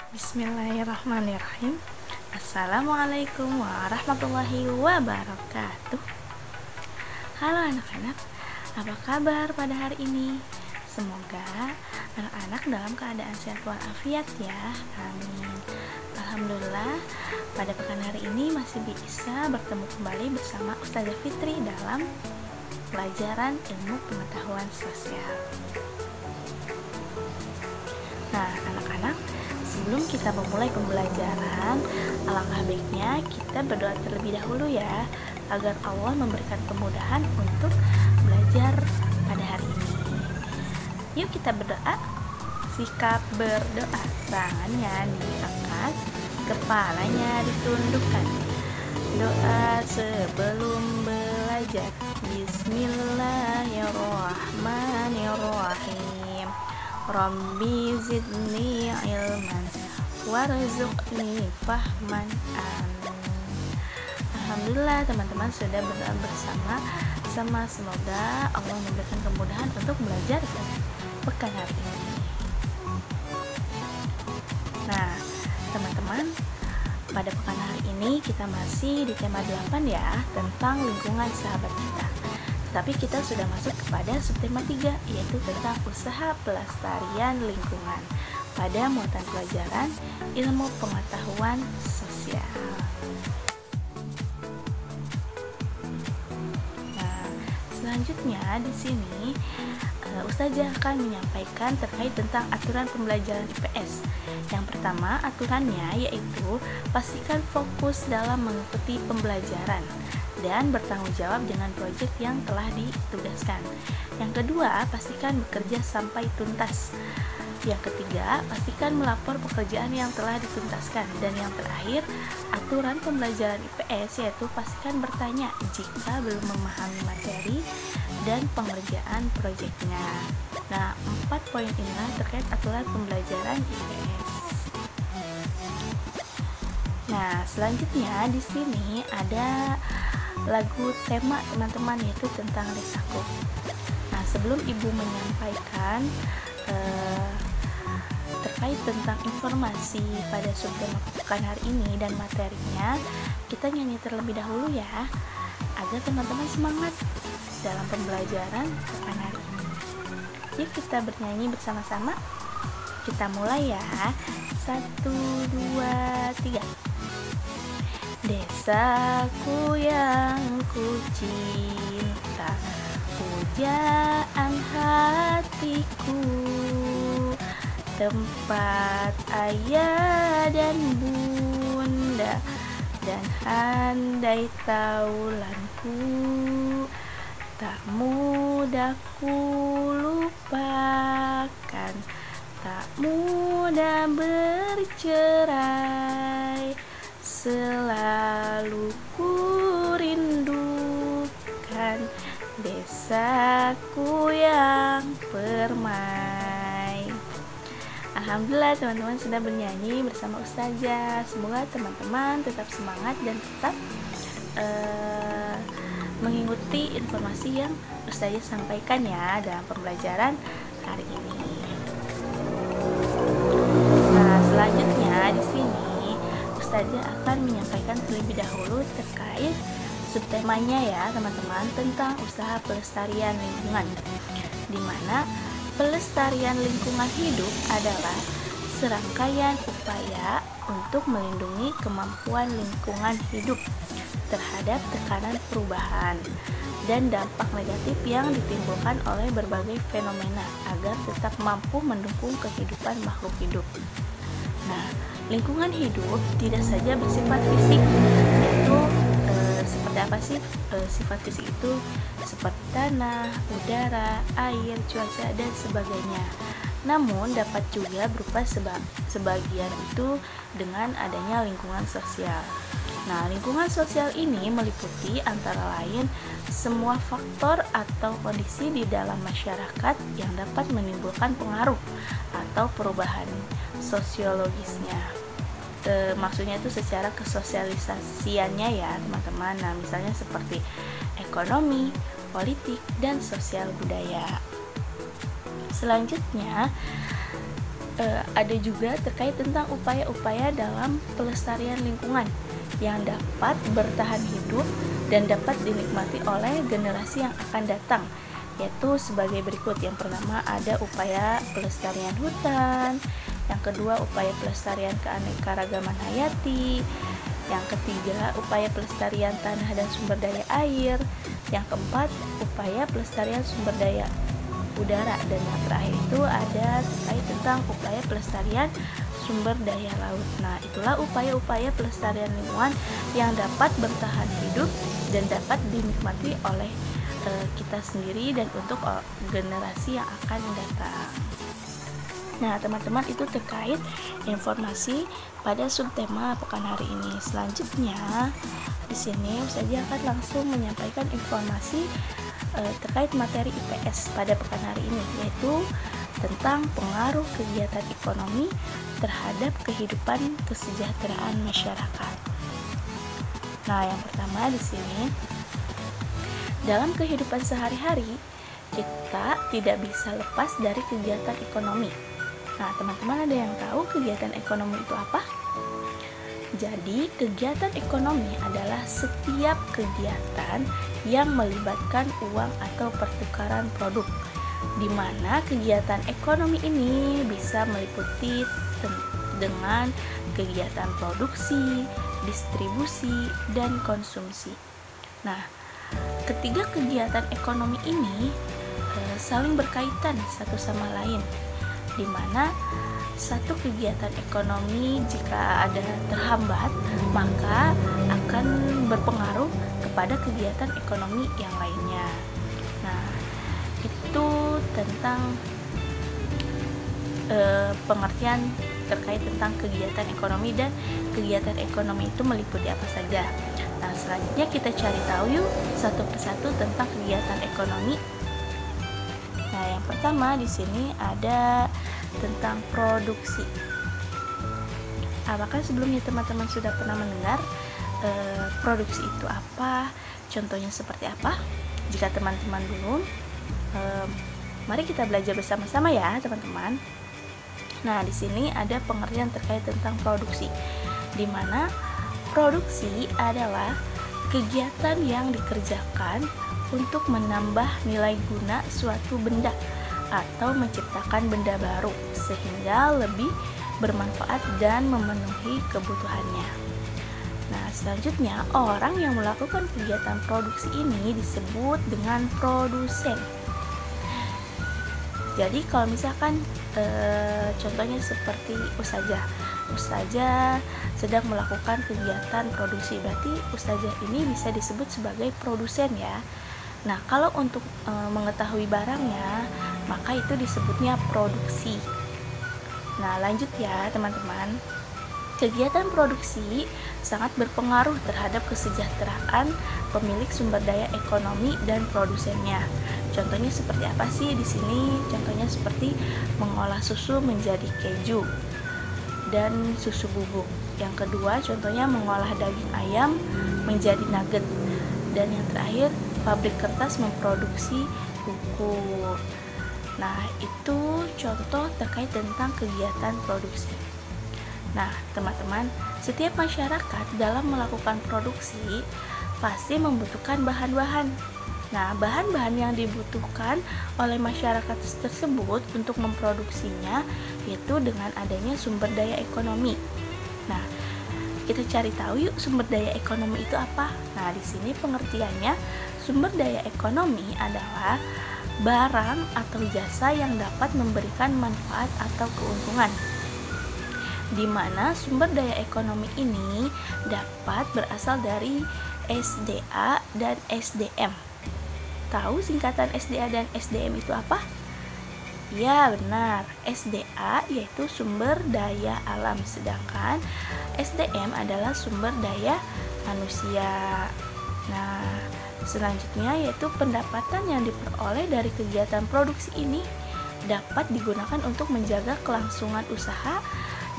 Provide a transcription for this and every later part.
Bismillahirrahmanirrahim. Assalamualaikum warahmatullahi wabarakatuh. Halo anak-anak, apa kabar pada hari ini? Semoga anak-anak dalam keadaan sehat walafiat ya. Amin. Alhamdulillah, pada pekan hari ini masih bisa bertemu kembali bersama Ustazah Fitri dalam pelajaran ilmu pengetahuan sosial. Nah, anak-anak, sebelum kita memulai pembelajaran, alangkah baiknya kita berdoa terlebih dahulu ya, agar Allah memberikan kemudahan untuk belajar pada hari ini. Yuk kita berdoa. Sikap berdoa, tangannya diangkat, kepalanya ditundukkan. Doa sebelum belajar. Bismillahirrahmanirrahim. Rabbi zidni ilman warzuqni fahman. Amin. Alhamdulillah, teman-teman sudah berdoa bersama. Semoga Allah memberikan kemudahan untuk belajar pekan hari ini. Nah, teman-teman, pada pekan hari ini kita masih di tema 8 ya, tentang lingkungan sahabat kita. Tapi kita sudah masuk kepada subtema 3, yaitu tentang usaha pelestarian lingkungan pada muatan pelajaran ilmu pengetahuan sosial. Nah, selanjutnya di sini Ustazah akan menyampaikan terkait tentang aturan pembelajaran IPS. Yang pertama, aturannya yaitu pastikan fokus dalam mengikuti pembelajaran dan bertanggung jawab dengan proyek yang telah ditugaskan. Yang kedua, pastikan bekerja sampai tuntas. Yang ketiga, pastikan melapor pekerjaan yang telah dituntaskan. Dan yang terakhir, aturan pembelajaran IPS yaitu pastikan bertanya jika belum memahami materi dan pengerjaan proyeknya. Nah, 4 poin inilah terkait aturan pembelajaran IPS. Nah, selanjutnya di sini ada lagu tema teman-teman, yaitu tentang Risaku. Nah, sebelum ibu menyampaikan terkait tentang informasi pada subtema pekan hari ini dan materinya, kita nyanyi terlebih dahulu ya, agar teman-teman semangat dalam pembelajaran pekan hari ini. Yuk kita bernyanyi bersama-sama. Kita mulai ya. 1, 2, 3. Desaku yang ku cinta, pujaan hatiku, tempat ayah dan bunda, dan handai taulanku, tak mudah ku lupakan, tak mudah bercerai, selalu ku rindukan desaku yang permai. Alhamdulillah, teman-teman sudah bernyanyi bersama Ustazah. Semoga teman-teman tetap semangat dan tetap mengikuti informasi yang Ustazah sampaikan ya dalam pembelajaran hari ini. Nah, selanjutnya di sini Ustazah akan menyampaikan terlebih dahulu terkait subtemanya ya teman-teman, tentang usaha pelestarian lingkungan, di mana pelestarian lingkungan hidup adalah serangkaian upaya untuk melindungi kemampuan lingkungan hidup terhadap tekanan perubahan dan dampak negatif yang ditimbulkan oleh berbagai fenomena agar tetap mampu mendukung kehidupan makhluk hidup. Nah, lingkungan hidup tidak saja bersifat fisik, yaitu seperti apa sih sifat fisik itu? Seperti tanah, udara, air, cuaca, dan sebagainya. Namun dapat juga berupa sebagian itu dengan adanya lingkungan sosial. Nah, lingkungan sosial ini meliputi antara lain semua faktor atau kondisi di dalam masyarakat yang dapat menimbulkan pengaruh atau perubahan sosiologisnya. Maksudnya itu secara kesosialisasiannya ya teman-teman. Nah, misalnya seperti ekonomi, politik, dan sosial budaya. Selanjutnya ada juga terkait tentang upaya-upaya dalam pelestarian lingkungan yang dapat bertahan hidup dan dapat dinikmati oleh generasi yang akan datang, yaitu sebagai berikut. Yang pertama ada upaya pelestarian hutan, yang kedua upaya pelestarian keanekaragaman hayati, yang ketiga upaya pelestarian tanah dan sumber daya air, yang keempat upaya pelestarian sumber daya udara, dan yang terakhir itu ada terkait tentang upaya pelestarian sumber daya laut. Nah, itulah upaya-upaya pelestarian lingkungan yang dapat bertahan hidup dan dapat dinikmati oleh kita sendiri dan untuk generasi yang akan datang. Nah, teman-teman, itu terkait informasi pada subtema pekan hari ini. Selanjutnya, di sini saya akan langsung menyampaikan informasi terkait materi IPS pada pekan hari ini, yaitu tentang pengaruh kegiatan ekonomi terhadap kehidupan kesejahteraan masyarakat. Nah, yang pertama di sini, dalam kehidupan sehari-hari kita tidak bisa lepas dari kegiatan ekonomi. Nah, teman-teman ada yang tahu kegiatan ekonomi itu apa? Jadi, kegiatan ekonomi adalah setiap kegiatan yang melibatkan uang atau pertukaran produk, di mana kegiatan ekonomi ini bisa meliputi dengan kegiatan produksi, distribusi, dan konsumsi. Nah, ketiga kegiatan ekonomi ini saling berkaitan satu sama lain, di mana satu kegiatan ekonomi jika ada terhambat maka akan berpengaruh kepada kegiatan ekonomi yang lainnya. Nah, itu tentang pengertian terkait tentang kegiatan ekonomi, dan kegiatan ekonomi itu meliputi apa saja. Nah, selanjutnya kita cari tahu yuk satu persatu tentang kegiatan ekonomi. Nah, yang pertama di sini ada tentang produksi. Apakah sebelumnya teman-teman sudah pernah mendengar produksi itu apa? Contohnya seperti apa? Jika teman-teman belum, mari kita belajar bersama-sama ya, teman-teman. Nah, di sini ada pengertian terkait tentang produksi, di mana produksi adalah kegiatan yang dikerjakan untuk menambah nilai guna suatu benda atau menciptakan benda baru sehingga lebih bermanfaat dan memenuhi kebutuhannya. Nah, selanjutnya orang yang melakukan kegiatan produksi ini disebut dengan produsen. Jadi kalau misalkan contohnya seperti ustazah sedang melakukan kegiatan produksi, berarti ustazah ini bisa disebut sebagai produsen ya. Nah, kalau untuk mengetahui barangnya, maka itu disebutnya produksi. Nah, lanjut ya teman-teman. Kegiatan produksi sangat berpengaruh terhadap kesejahteraan pemilik sumber daya ekonomi dan produsennya. Contohnya seperti apa sih di sini? Contohnya seperti mengolah susu menjadi keju dan susu bubuk. Yang kedua, contohnya mengolah daging ayam menjadi nugget. Dan yang terakhir, pabrik kertas memproduksi buku. Nah, itu contoh terkait tentang kegiatan produksi. Nah, teman-teman, setiap masyarakat dalam melakukan produksi pasti membutuhkan bahan-bahan. Nah, bahan-bahan yang dibutuhkan oleh masyarakat tersebut untuk memproduksinya yaitu dengan adanya sumber daya ekonomi. Nah, kita cari tahu yuk sumber daya ekonomi itu apa. Nah, di sini pengertiannya, sumber daya ekonomi adalah barang atau jasa yang dapat memberikan manfaat atau keuntungan, di mana sumber daya ekonomi ini dapat berasal dari SDA dan SDM. Tahu singkatan SDA dan SDM itu apa? Ya, benar. SDA yaitu sumber daya alam, sedangkan SDM adalah sumber daya manusia. Nah, selanjutnya yaitu pendapatan yang diperoleh dari kegiatan produksi ini dapat digunakan untuk menjaga kelangsungan usaha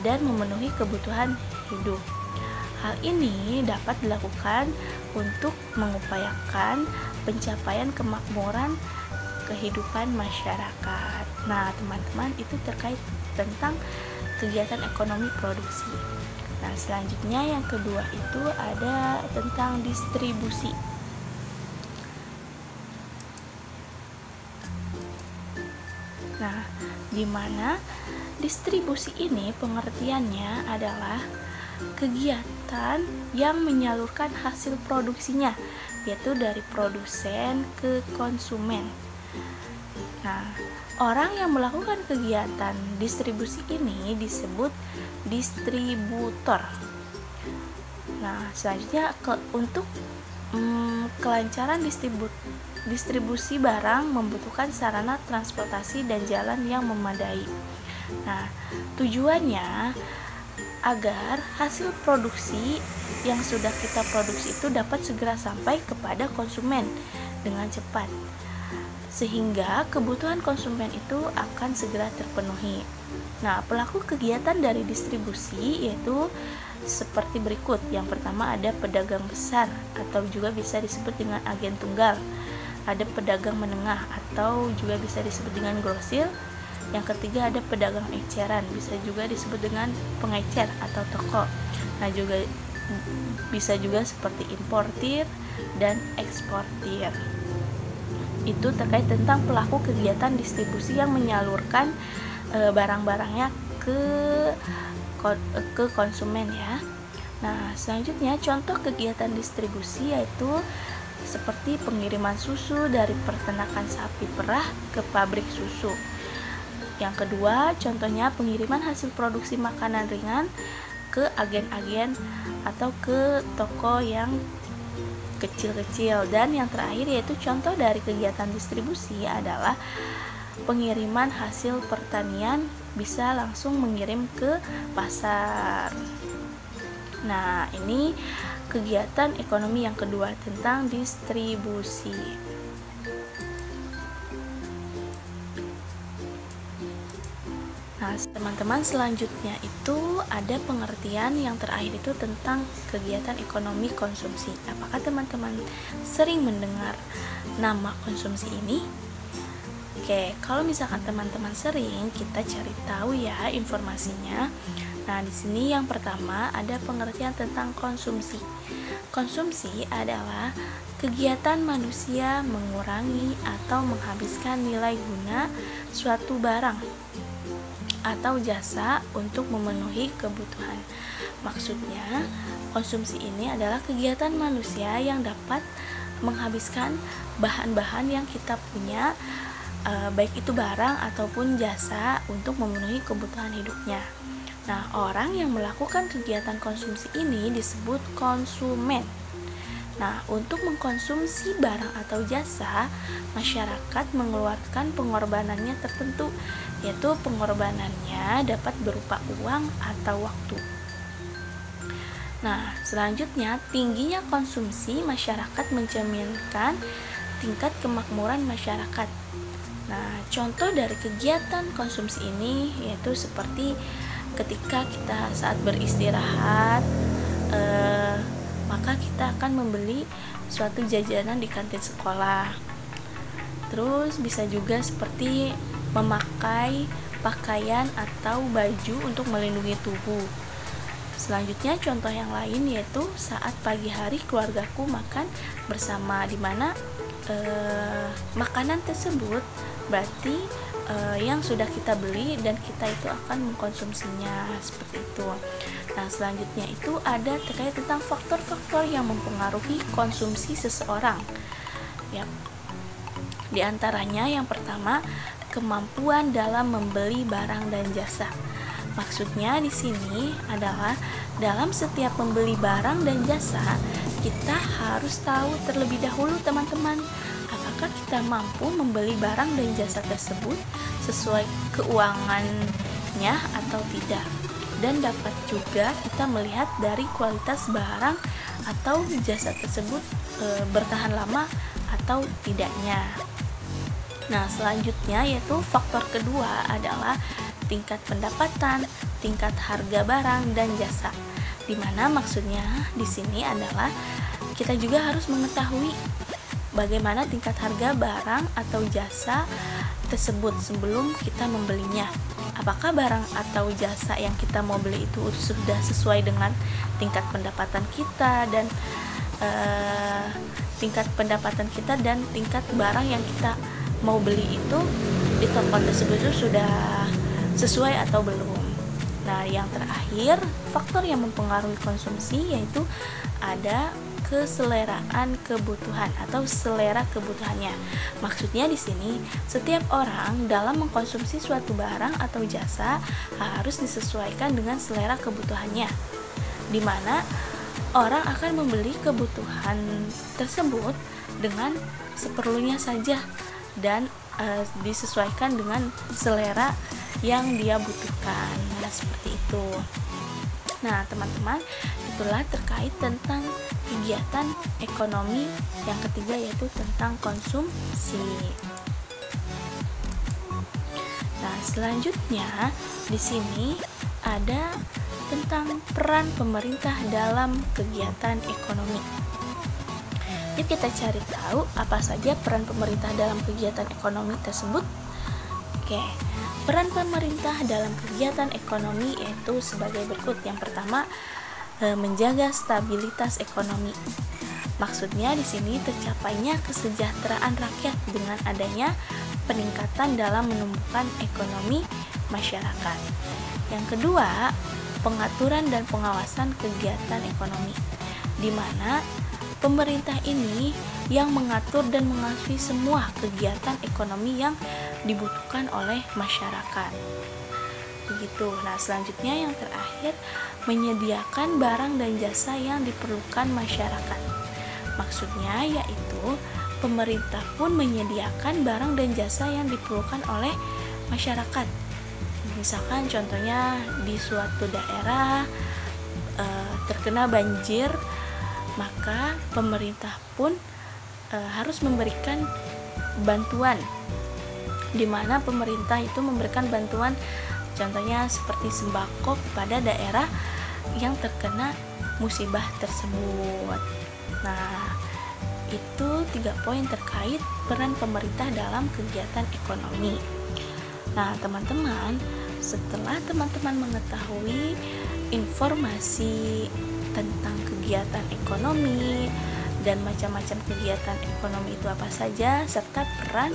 dan memenuhi kebutuhan hidup. Hal ini dapat dilakukan untuk mengupayakan pencapaian kemakmuran kehidupan masyarakat. Nah, teman-teman, itu terkait tentang kegiatan ekonomi produksi. Nah, selanjutnya yang kedua itu ada tentang distribusi. Nah, di mana distribusi ini pengertiannya adalah kegiatan yang menyalurkan hasil produksinya, yaitu dari produsen ke konsumen. Nah, orang yang melakukan kegiatan distribusi ini disebut distributor. Nah, selanjutnya untuk kelancaran distribusi barang membutuhkan sarana transportasi dan jalan yang memadai. Nah, tujuannya agar hasil produksi yang sudah kita produksi itu dapat segera sampai kepada konsumen dengan cepat, sehingga kebutuhan konsumen itu akan segera terpenuhi. Nah, pelaku kegiatan dari distribusi yaitu seperti berikut. Yang pertama ada pedagang besar atau juga bisa disebut dengan agen tunggal. Ada pedagang menengah atau juga bisa disebut dengan grosir. Yang ketiga ada pedagang eceran, bisa juga disebut dengan pengecer atau toko. Nah, juga bisa juga seperti importir dan eksportir. Itu terkait tentang pelaku kegiatan distribusi yang menyalurkan barang-barangnya ke konsumen ya. Nah, selanjutnya contoh kegiatan distribusi yaitu seperti pengiriman susu dari peternakan sapi perah ke pabrik susu. Yang kedua, contohnya pengiriman hasil produksi makanan ringan ke agen-agen atau ke toko yang kecil-kecil. Dan yang terakhir yaitu contoh dari kegiatan distribusi adalah pengiriman hasil pertanian, bisa langsung mengirim ke pasar. Nah, ini kegiatan ekonomi yang kedua tentang distribusi. Nah, teman-teman, selanjutnya itu ada pengertian yang terakhir itu tentang kegiatan ekonomi konsumsi. Apakah teman-teman sering mendengar nama konsumsi ini? Oke, kalau misalkan teman-teman sering, kita cari tahu ya informasinya. Nah, di sini yang pertama ada pengertian tentang konsumsi. Konsumsi adalah kegiatan manusia mengurangi atau menghabiskan nilai guna suatu barang atau jasa untuk memenuhi kebutuhan. Maksudnya, konsumsi ini adalah kegiatan manusia yang dapat menghabiskan bahan-bahan yang kita punya, baik itu barang ataupun jasa untuk memenuhi kebutuhan hidupnya. Nah, orang yang melakukan kegiatan konsumsi ini disebut konsumen. Nah, untuk mengkonsumsi barang atau jasa, masyarakat mengeluarkan pengorbanannya tertentu, yaitu pengorbanannya dapat berupa uang atau waktu. Nah, selanjutnya tingginya konsumsi masyarakat mencerminkan tingkat kemakmuran masyarakat. Nah, contoh dari kegiatan konsumsi ini yaitu seperti ketika kita saat beristirahat, maka kita akan membeli suatu jajanan di kantin sekolah. Terus bisa juga seperti memakai pakaian atau baju untuk melindungi tubuh. Selanjutnya contoh yang lain yaitu saat pagi hari keluargaku makan bersama, di mana makanan tersebut berarti yang sudah kita beli dan kita itu akan mengkonsumsinya, seperti itu. Nah, selanjutnya itu ada terkait tentang faktor-faktor yang mempengaruhi konsumsi seseorang. Ya. Di antaranya yang pertama, kemampuan dalam membeli barang dan jasa. Maksudnya di sini adalah dalam setiap membeli barang dan jasa, kita harus tahu terlebih dahulu teman-teman, apakah kita mampu membeli barang dan jasa tersebut sesuai keuangannya atau tidak. Dan dapat juga kita melihat dari kualitas barang atau jasa tersebut bertahan lama atau tidaknya. Nah, selanjutnya yaitu faktor kedua adalah tingkat pendapatan, tingkat harga barang dan jasa. Di mana maksudnya di sini adalah kita juga harus mengetahui bagaimana tingkat harga barang atau jasa tersebut sebelum kita membelinya. apakah barang atau jasa yang kita mau beli itu sudah sesuai dengan tingkat pendapatan kita dan tingkat barang yang kita mau beli itu di toko tersebut itu sudah sesuai atau belum. Nah, yang terakhir, faktor yang mempengaruhi konsumsi yaitu ada keseleraan kebutuhan atau selera kebutuhannya. Maksudnya di sini, setiap orang dalam mengkonsumsi suatu barang atau jasa harus disesuaikan dengan selera kebutuhannya, di mana orang akan membeli kebutuhan tersebut dengan seperlunya saja dan disesuaikan dengan selera yang dia butuhkan. Nah, seperti itu. Nah, teman-teman, itulah terkait tentang kegiatan ekonomi yang ketiga, yaitu tentang konsumsi. Nah, selanjutnya di sini ada tentang peran pemerintah dalam kegiatan ekonomi. Yuk kita cari tahu apa saja peran pemerintah dalam kegiatan ekonomi tersebut. Oke. Peran pemerintah dalam kegiatan ekonomi yaitu sebagai berikut. Yang pertama, menjaga stabilitas ekonomi. Maksudnya di sini tercapainya kesejahteraan rakyat dengan adanya peningkatan dalam menumbuhkan ekonomi masyarakat. Yang kedua, pengaturan dan pengawasan kegiatan ekonomi, di mana pemerintah ini yang mengatur dan mengawasi semua kegiatan ekonomi yang dibutuhkan oleh masyarakat. Begitu. Nah, selanjutnya yang terakhir, menyediakan barang dan jasa yang diperlukan masyarakat. Maksudnya yaitu pemerintah pun menyediakan barang dan jasa yang diperlukan oleh masyarakat. Misalkan contohnya di suatu daerah terkena banjir, maka pemerintah pun harus memberikan bantuan, di mana pemerintah itu memberikan bantuan contohnya seperti sembako kepada daerah yang terkena musibah tersebut. Nah, itu 3 poin terkait peran pemerintah dalam kegiatan ekonomi. Nah, teman-teman, setelah teman-teman mengetahui informasi tentang kegiatan ekonomi dan macam-macam kegiatan ekonomi itu apa saja serta peran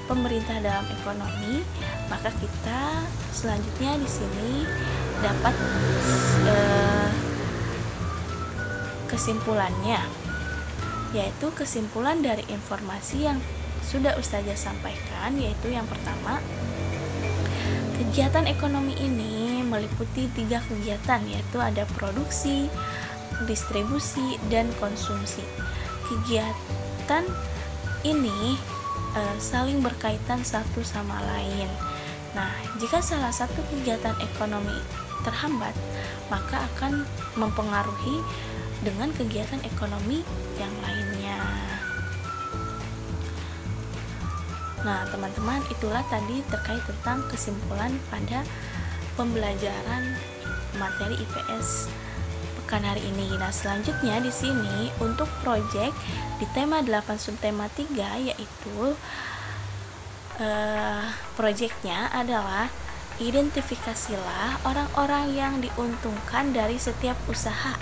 pemerintah dalam ekonomi, maka kita selanjutnya di sini dapat kesimpulannya, yaitu kesimpulan dari informasi yang sudah Ustazah sampaikan, yaitu yang pertama, kegiatan ekonomi ini meliputi 3 kegiatan, yaitu ada produksi, distribusi, dan konsumsi. Kegiatan ini saling berkaitan satu sama lain. Nah, jika salah satu kegiatan ekonomi terhambat, maka akan mempengaruhi dengan kegiatan ekonomi yang lainnya. Nah, teman-teman, itulah tadi terkait tentang kesimpulan pada pembelajaran materi IPS pekan hari ini. Nah, selanjutnya di sini untuk proyek di tema 8 subtema 3, yaitu proyeknya adalah identifikasilah orang-orang yang diuntungkan dari setiap usaha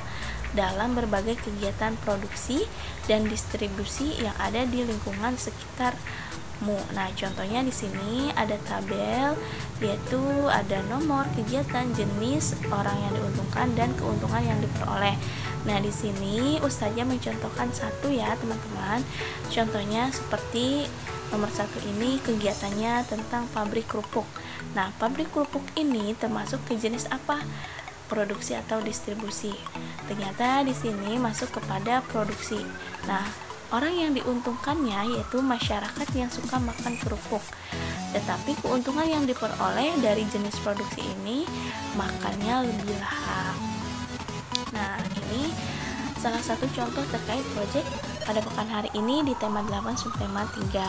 dalam berbagai kegiatan produksi dan distribusi yang ada di lingkungan sekitarmu. Nah, contohnya di sini ada tabel, yaitu ada nomor kegiatan, jenis orang yang diuntungkan, dan keuntungan yang diperoleh. Nah, di sini Ustazah mencontohkan satu ya, teman-teman. Contohnya seperti nomor 1 ini kegiatannya tentang pabrik kerupuk. Nah, pabrik kerupuk ini termasuk ke jenis apa? Produksi atau distribusi. Ternyata di sini masuk kepada produksi. Nah, orang yang diuntungkannya yaitu masyarakat yang suka makan kerupuk. Tetapi keuntungan yang diperoleh dari jenis produksi ini makannya lebih lahap. Nah, ini salah satu contoh terkait proyek pada pekan hari ini di tema 8 subtema 3.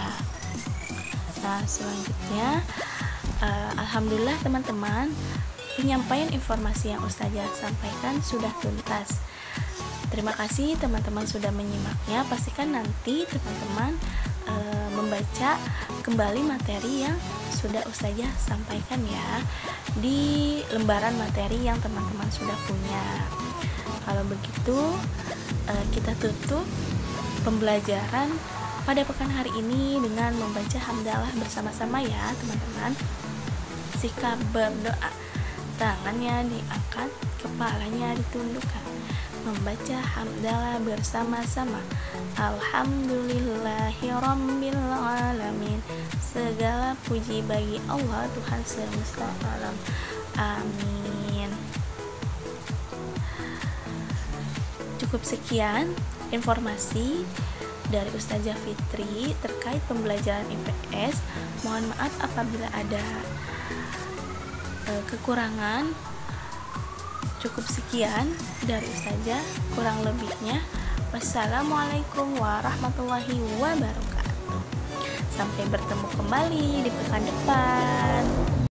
Nah, selanjutnya alhamdulillah teman-teman, penyampaian informasi yang Ustazah sampaikan sudah tuntas. Terima kasih teman-teman sudah menyimaknya. Pastikan nanti teman-teman membaca kembali materi yang sudah Ustazah sampaikan ya di lembaran materi yang teman-teman sudah punya. Kalau begitu kita tutup pembelajaran pada pekan hari ini dengan membaca hamdalah bersama-sama ya teman-teman. Sikap berdoa, tangannya diangkat, kepalanya ditundukkan, membaca hamdalah bersama-sama. Alhamdulillahirabbil alamin. Segala puji bagi Allah Tuhan semesta alam. Amin. Cukup sekian informasi dari Ustazah Fitri terkait pembelajaran IPS. Mohon maaf apabila ada kekurangan. Cukup sekian dari Ustazah, kurang lebihnya wassalamualaikum warahmatullahi wabarakatuh. Sampai bertemu kembali di pekan depan.